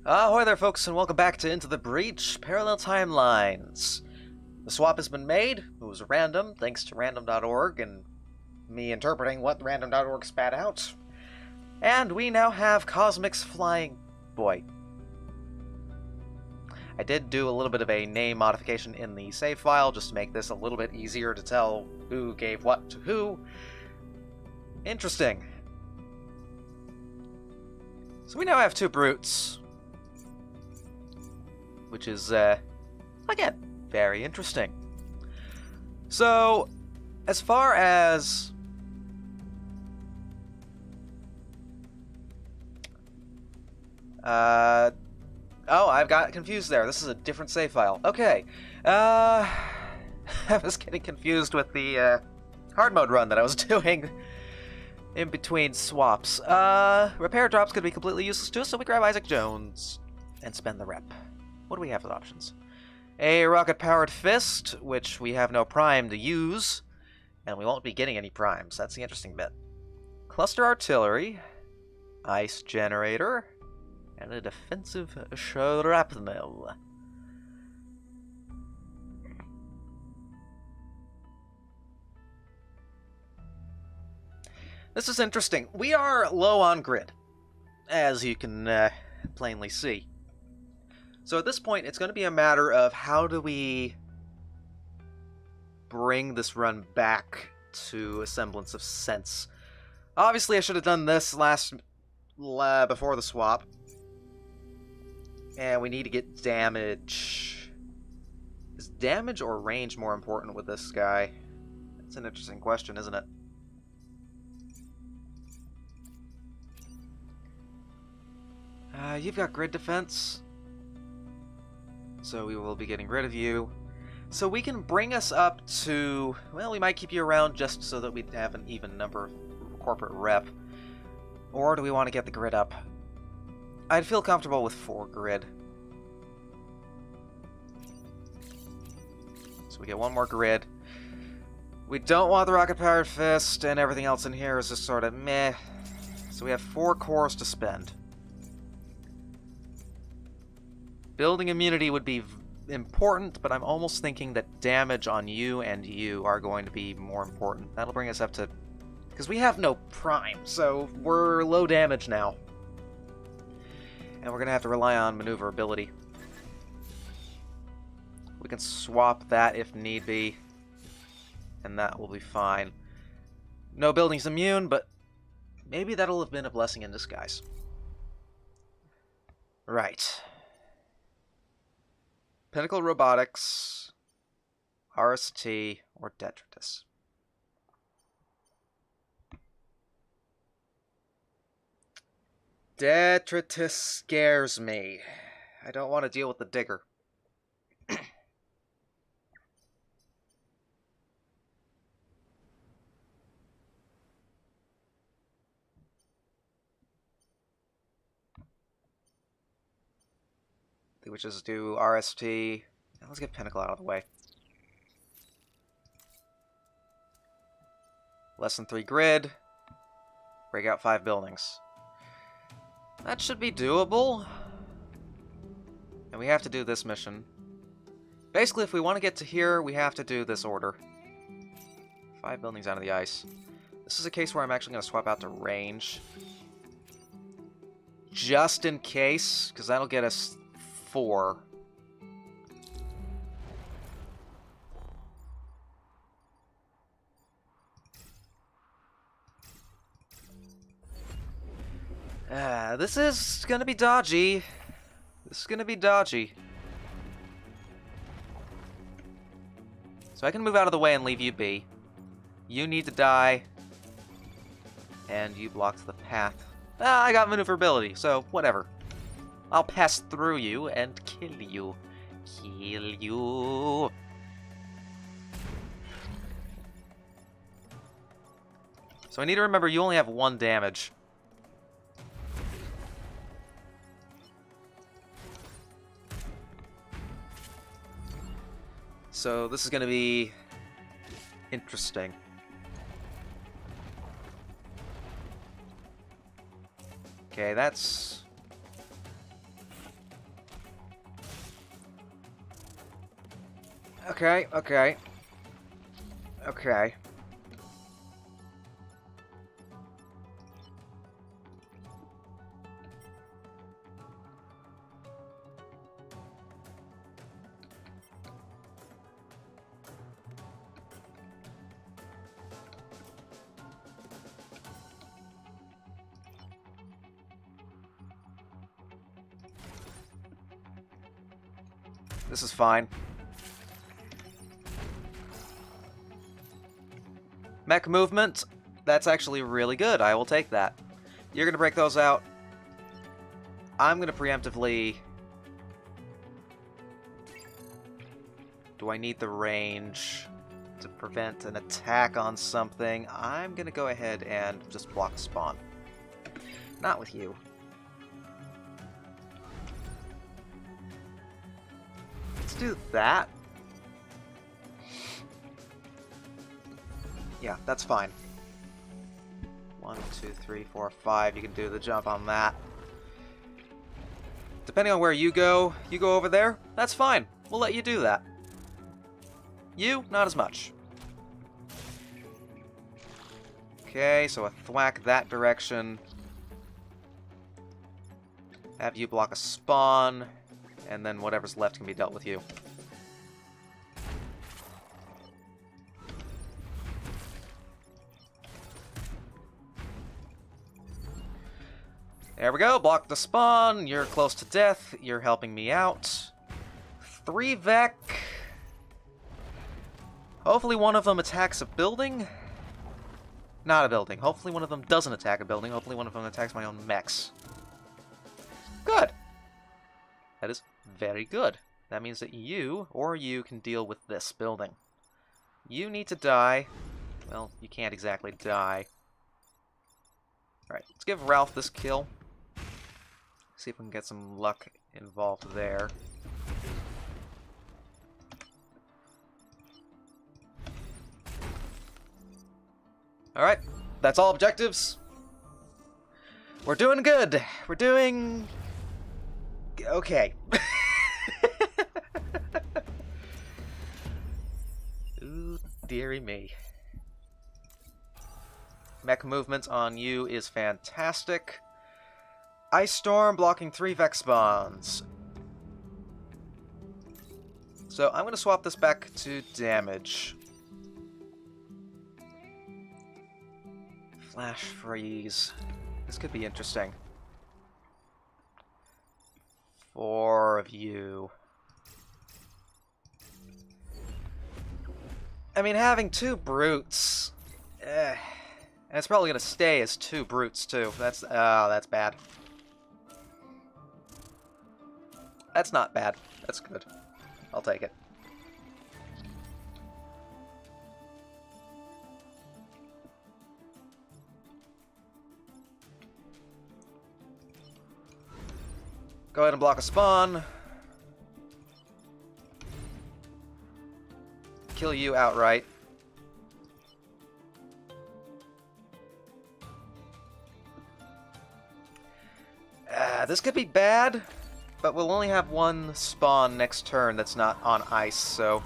Ahoy there, folks, and welcome back to Into the Breach Parallel Timelines. The swap has been made. It was random, thanks to random.org and me interpreting what random.org spat out. And we now have Cosmic's Flying Boy. I did do a little bit of a name modification in the save file just to make this a little bit easier to tell who gave what to who. Interesting. So we now have two brutes, which is, again, very interesting. So, as far as oh, I've got confused there. This is a different save file. Okay. I was getting confused with the hard mode run that I was doing in between swaps. Repair drop's gonna be completely useless to us, so we grab Isaac Jones and spend the rep. What do we have as options? A rocket-powered fist, which we have no prime to use, and we won't be getting any primes. That's the interesting bit. Cluster artillery, ice generator, and a defensive shrapnel. This is interesting. We are low on grid, as you can plainly see. So at this point, it's going to be a matter of how do we bring this run back to a semblance of sense. Obviously, I should have done this before the swap. And we need to get damage. Is damage or range more important with this guy? That's an interesting question, isn't it? You've got grid defense, so we will be getting rid of you. So we can bring us up to, well, we might keep you around just so that we have an even number of corporate rep. Or do we want to get the grid up? I'd feel comfortable with 4 grid. So we get 1 more grid. We don't want the rocket-powered fist, and everything else in here is just sort of meh. So we have 4 cores to spend. Building immunity would be important, but I'm almost thinking that damage on you and you are going to be more important. That'll bring us up to... because we have no prime, so we're low damage now. And we're going to have to rely on maneuverability. We can swap that if need be, and that will be fine. No building's immune, but maybe that'll have been a blessing in disguise. Right. Pinnacle Robotics, RST, or Detritus. Detritus scares me. I don't want to deal with the digger. Which is do RST. Now let's get Pinnacle out of the way. Less than 3 grid. Break out 5 buildings. That should be doable. And we have to do this mission. Basically, if we want to get to here, we have to do this order. 5 buildings out of the ice. This is a case where I'm actually going to swap out to range. Just in case, because that'll get us 4. This is gonna be dodgy. This is gonna be dodgy. So I can move out of the way and leave you be. You need to die. And you blocked the path. I got maneuverability, so whatever. I'll pass through you and kill you. Kill you. So I need to remember you only have 1 damage. So this is going to be interesting. Okay, that's Okay, okay. Okay. This is fine. Mech movement, that's actually really good. I will take that. You're going to break those out. I'm going to preemptively... Do I need the range to prevent an attack on something? I'm going to go ahead and just block a spawn. Not with you. Let's do that. Yeah, that's fine. 1, 2, 3, 4, 5. You can do the jump on that. Depending on where you go over there. That's fine. We'll let you do that. You, not as much. Okay, so a thwack that direction. Have you block a spawn, and then whatever's left can be dealt with you. There we go, block the spawn, you're close to death, you're helping me out. 3 Vec. Hopefully one of them attacks a building. Not a building. Hopefully one of them doesn't attack a building. Hopefully one of them attacks my own mechs. Good. That is very good. That means that you can deal with this building. You need to die. Well, you can't exactly die. Alright, let's give Ralph this kill. See if we can get some luck involved there. Alright, that's all objectives. We're doing good. We're doing... okay. Ooh, dearie me. Mech movement on you is fantastic. Ice Storm blocking 3 Vex spawns. So I'm going to swap this back to damage. Flash freeze. This could be interesting. 4 of you. I mean, having 2 brutes. And it's probably going to stay as 2 brutes too. That's bad. That's not bad. That's good. I'll take it. Go ahead and block a spawn. Kill you outright. This could be bad, but we'll only have 1 spawn next turn that's not on ice, so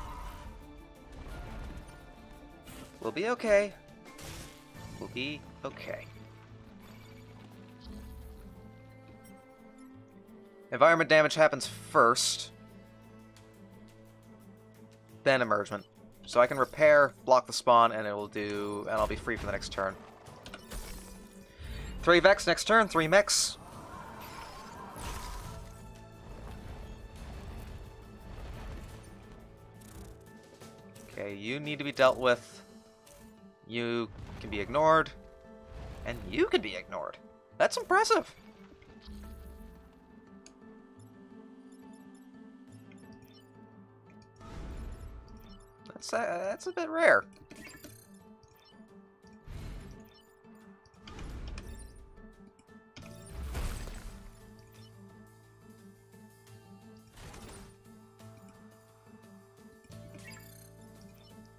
we'll be okay. We'll be okay. Environment damage happens first, then emergement. So I can repair, block the spawn, and I'll be free for the next turn. 3 Vex next turn, 3 mechs. Okay, you need to be dealt with. You can be ignored. And you can be ignored. That's impressive. That's a bit rare.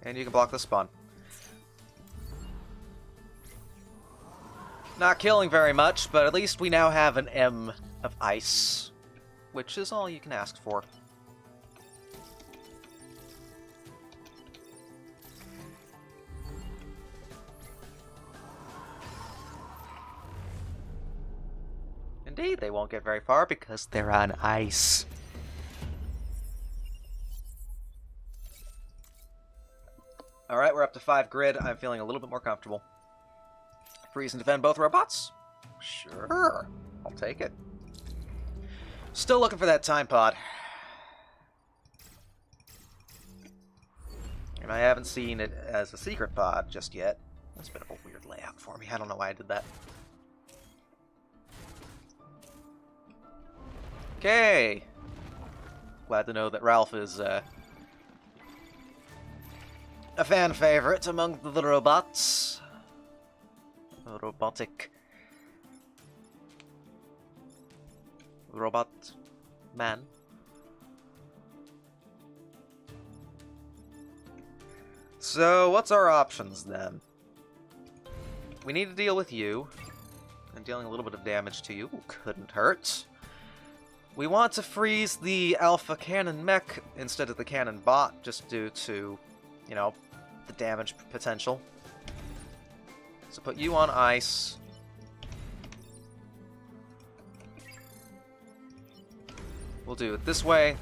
And you can block the spawn. Not killing very much, but at least we now have an M of ice, which is all you can ask for. Indeed, they won't get very far because they're on ice. Alright, we're up to 5 grid. I'm feeling a little bit more comfortable. Freeze and defend both robots? Sure. I'll take it. Still looking for that time pod. And I haven't seen it as a secret pod just yet. That's a bit of a weird layout for me. I don't know why I did that. Okay. Glad to know that Ralph is a fan favorite among the robots. Robotic. Robot man. So, what's our options then? We need to deal with you. And dealing a little bit of damage to you couldn't hurt. We want to freeze the Alpha Cannon mech instead of the Cannon bot, just due to, you know, the damage potential. So put you on ice. We'll do it this way.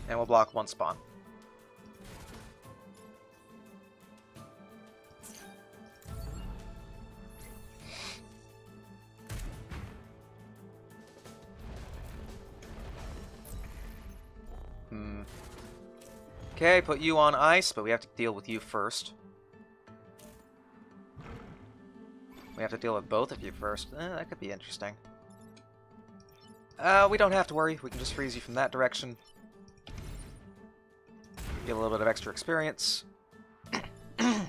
And we'll block one spawn. Okay, put you on ice, but we have to deal with you first. We have to deal with both of you first. That could be interesting. We don't have to worry. We can just freeze you from that direction. Get a little bit of extra experience. And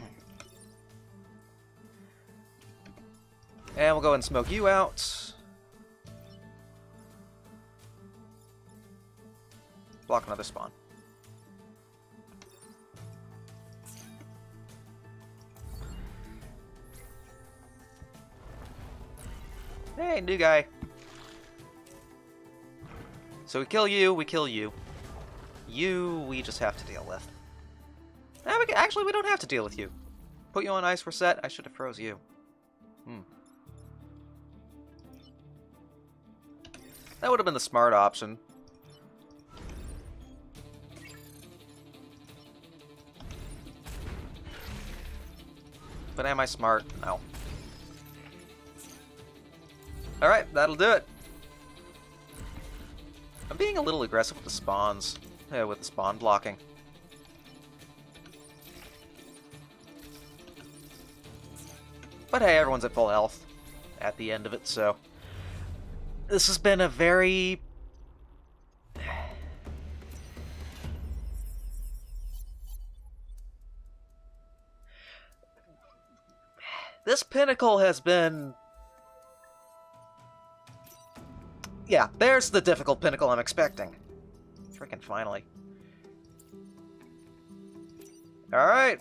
we'll go and smoke you out. Block another spawn. Hey, new guy. So we kill you, we kill you. You, we just have to deal with. Actually, we don't have to deal with you. Put you on ice, we're set. I should have froze you. That would have been the smart option. But am I smart? No. Alright, that'll do it. I'm being a little aggressive with the spawns. With the spawn blocking. But hey, everyone's at full health at the end of it, so... This has been a very... This Pinnacle has been... Yeah, there's the difficult Pinnacle I'm expecting. Freaking finally. Alright.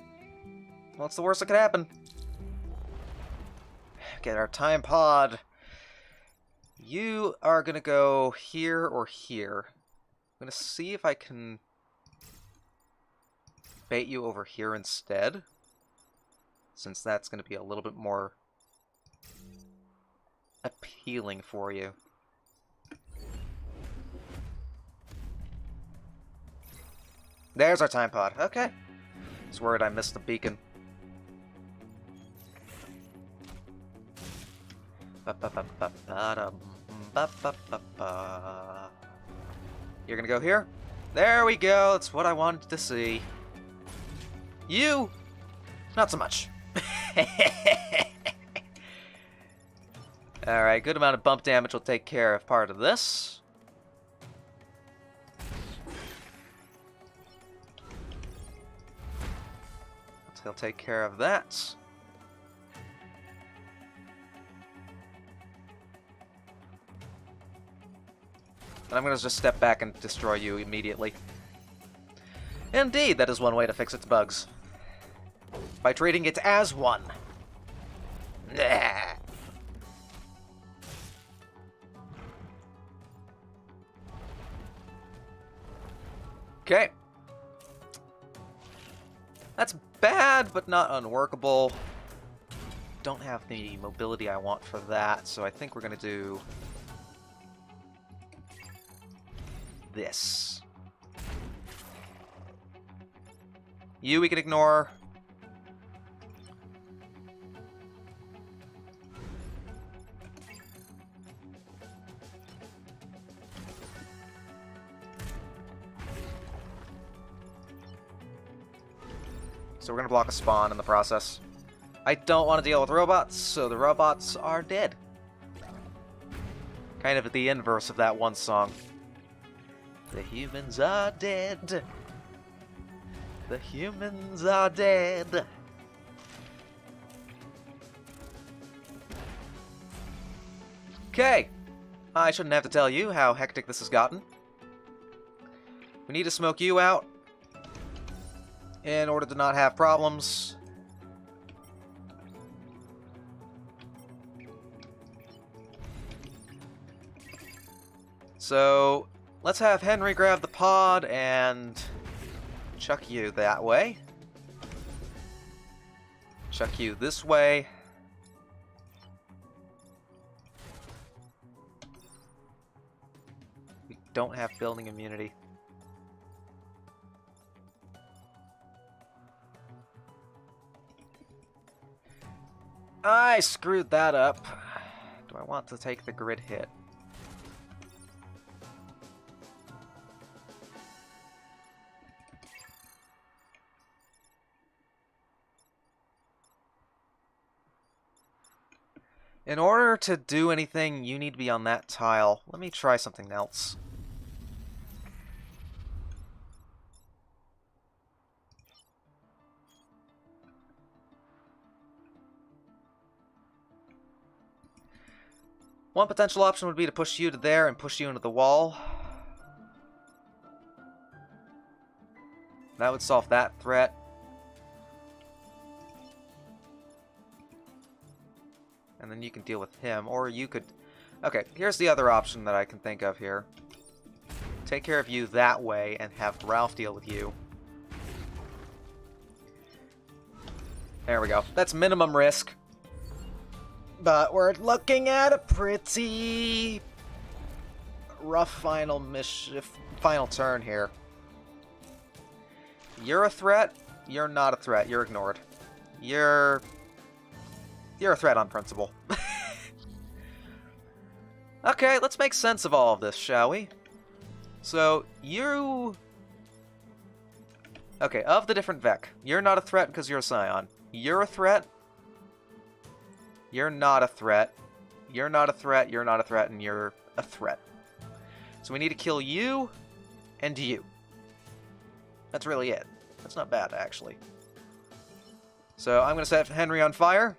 What's the worst that could happen? Get our time pod. You are gonna go here or here. I'm gonna see if I can bait you over here instead. Since that's gonna be a little bit more appealing for you. There's our time pod. Okay. I was worried I missed the beacon. You're gonna go here? There we go. That's what I wanted to see. You? Not so much. Alright, good amount of bump damage will take care of part of this. He'll take care of that. And I'm going to just step back and destroy you immediately. Indeed, that is one way to fix its bugs. By treating it as one. Nah. Okay. That's bad, but not unworkable. Don't have the mobility I want for that, so I think we're going to do this. You we can ignore. So we're going to block a spawn in the process. I don't want to deal with robots, so the robots are dead. Kind of the inverse of that one song. The humans are dead. The humans are dead. Okay. I shouldn't have to tell you how hectic this has gotten. We need to smoke you out in order to not have problems. So, let's have Henry grab the pod and chuck you that way. Chuck you this way. We don't have building immunity. I screwed that up. Do I want to take the grid hit? In order to do anything, you need to be on that tile. Let me try something else. One potential option would be to push you to there and push you into the wall. That would solve that threat. And then you can deal with him, or you could... Okay, here's the other option that I can think of here. Take care of you that way and have Ralph deal with you. There we go. That's minimum risk. But we're looking at a pretty rough final turn here. You're a threat. You're not a threat. You're ignored. You're a threat on principle. Okay, let's make sense of all of this, shall we? So, you... Okay, of the different Vec, you're not a threat because you're a Scion. You're a threat. You're not a threat. You're not a threat, you're not a threat, and you're a threat. So we need to kill you and you. That's really it. That's not bad, actually. So I'm going to set Henry on fire.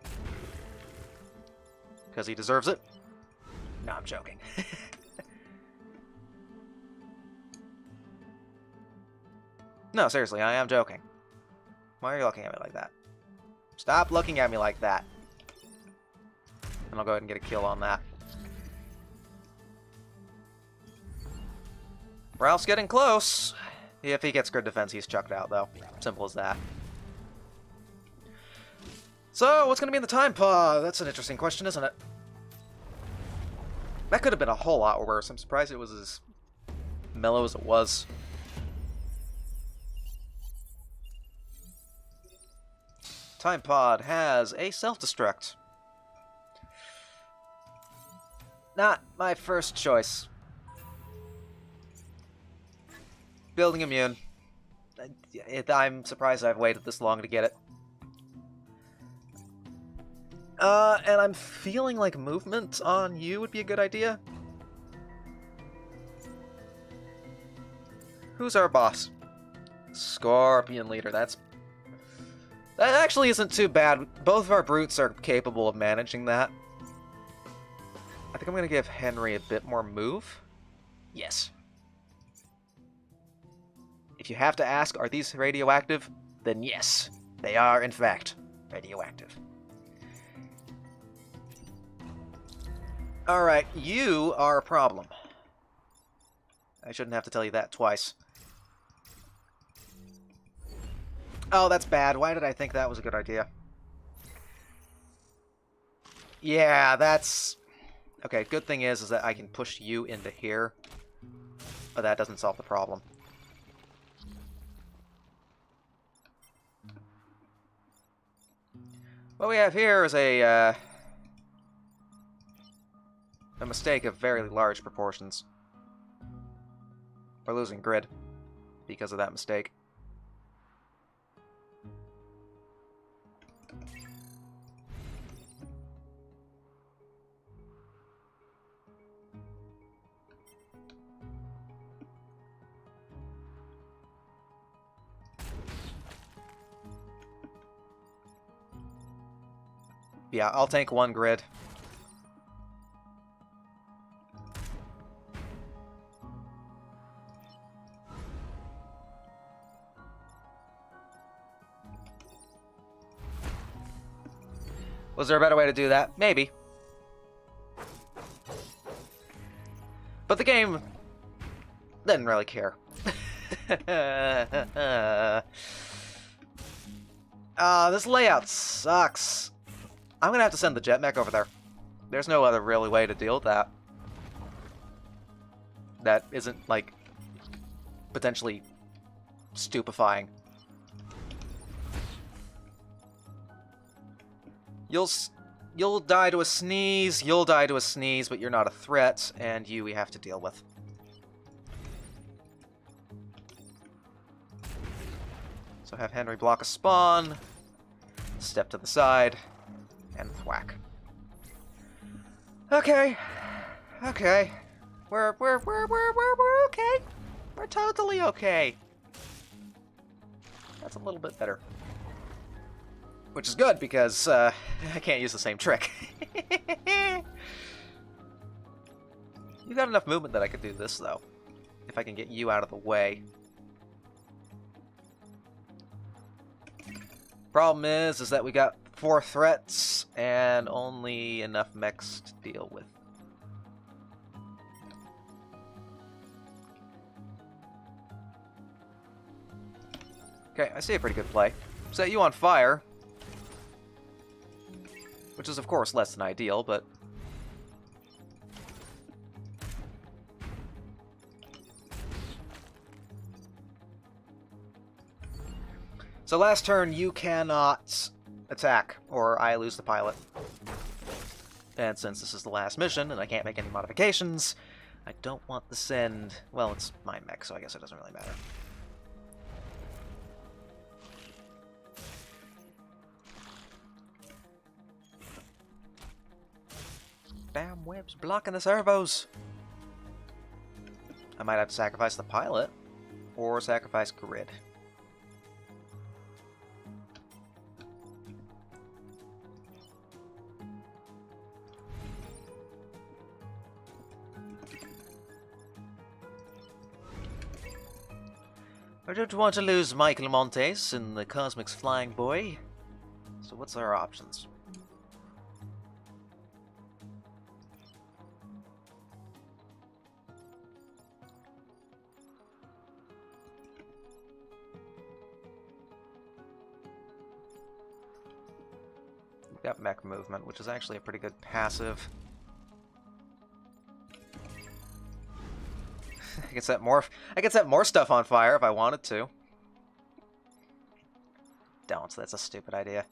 Because he deserves it. No, I'm joking. No, seriously, I am joking. Why are you looking at me like that? Stop looking at me like that. And I'll go ahead and get a kill on that. Ralph's getting close. If he gets good defense, he's chucked out, though. Simple as that. So, what's going to be in the time pod? That's an interesting question, isn't it? That could have been a whole lot worse. I'm surprised it was as mellow as it was. Time pod has a self-destruct. Not my first choice. Building immune. I'm surprised I've waited this long to get it. And I'm feeling like movement on you would be a good idea. Who's our boss? Scorpion Leader, that actually isn't too bad. Both of our brutes are capable of managing that. I think I'm going to give Henry a bit more move. Yes. If you have to ask, are these radioactive? Then yes, they are in fact radioactive. Alright, you are a problem. I shouldn't have to tell you that twice. Oh, that's bad. Why did I think that was a good idea? Yeah, that's... Okay, good thing is that I can push you into here. But that doesn't solve the problem. What we have here is a mistake of very large proportions. We're losing grid because of that mistake. Yeah, I'll tank one grid. Was there a better way to do that? Maybe. But the game didn't really care. This layout sucks. I'm gonna have to send the jet mech over there. There's no other really way to deal with that. That isn't, like, potentially stupefying. You'll die to a sneeze, you'll die to a sneeze, but you're not a threat, and you we have to deal with. So have Henry block a spawn, step to the side, and thwack. Okay. Okay. We're okay. We're totally okay. That's a little bit better. Which is good, because I can't use the same trick. You got enough movement that I could do this, though. If I can get you out of the way. Problem is that we got 4 threats, and only enough mechs to deal with. Okay, I see a pretty good play. Set you on fire. Which is, of course, less than ideal, but... So last turn, you cannot attack, or I lose the pilot. And since this is the last mission, and I can't make any modifications, I don't want to send... Well, it's my mech, so I guess it doesn't really matter. Damn web's blocking the servos. I might have to sacrifice the pilot, or sacrifice grid. I don't want to lose Michael Montes in the Cosmic's Flying Boy. So what's our options? We've got mech movement, which is actually a pretty good passive. I could set more stuff on fire if I wanted to. Don't, that's a stupid idea.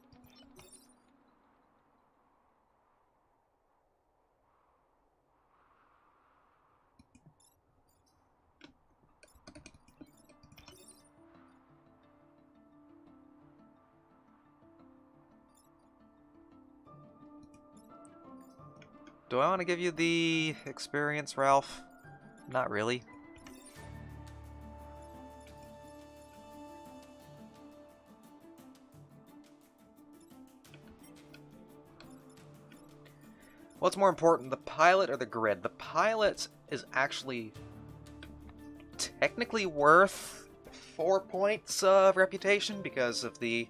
Do I want to give you the experience, Ralph? Not really. What's more important, the pilot or the grid? The pilot is actually technically worth 4 points of reputation because of the...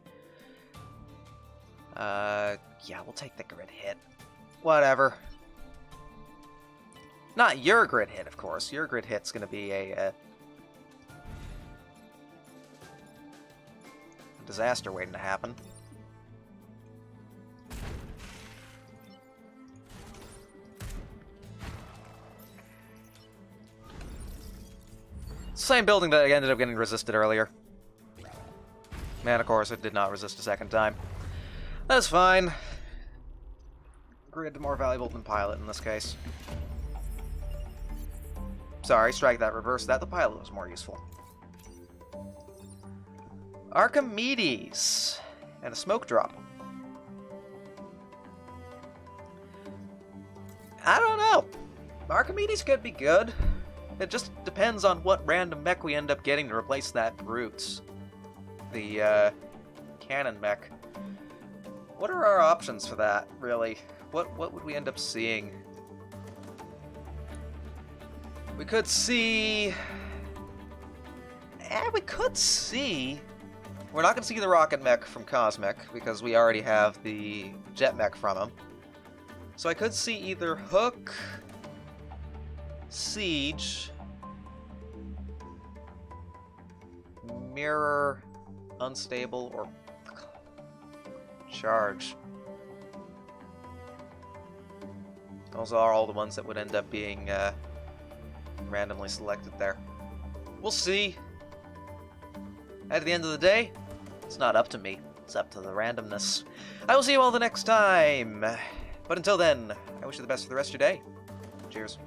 yeah, we'll take the grid hit. Whatever. Not your grid hit, of course. Your grid hit's gonna be a disaster waiting to happen. Same building that I ended up getting resisted earlier. And of course, it did not resist a second time. That's fine. Grid more valuable than pilot in this case. Sorry, strike that, reverse that. The pilot was more useful. Archimedes. And a smoke drop. I don't know. Archimedes could be good. It just depends on what random mech we end up getting to replace that brute. The, cannon mech. What are our options for that, really? What would we end up seeing? We could see... we could see... We're not going to see the rocket mech from Cosmic, because we already have the jet mech from him. So I could see either Hook, Siege, Mirror, Unstable, or Charge. Those are all the ones that would end up being randomly selected there. We'll see. At the end of the day, it's not up to me. It's up to the randomness. I will see you all the next time. But until then, I wish you the best for the rest of your day. Cheers.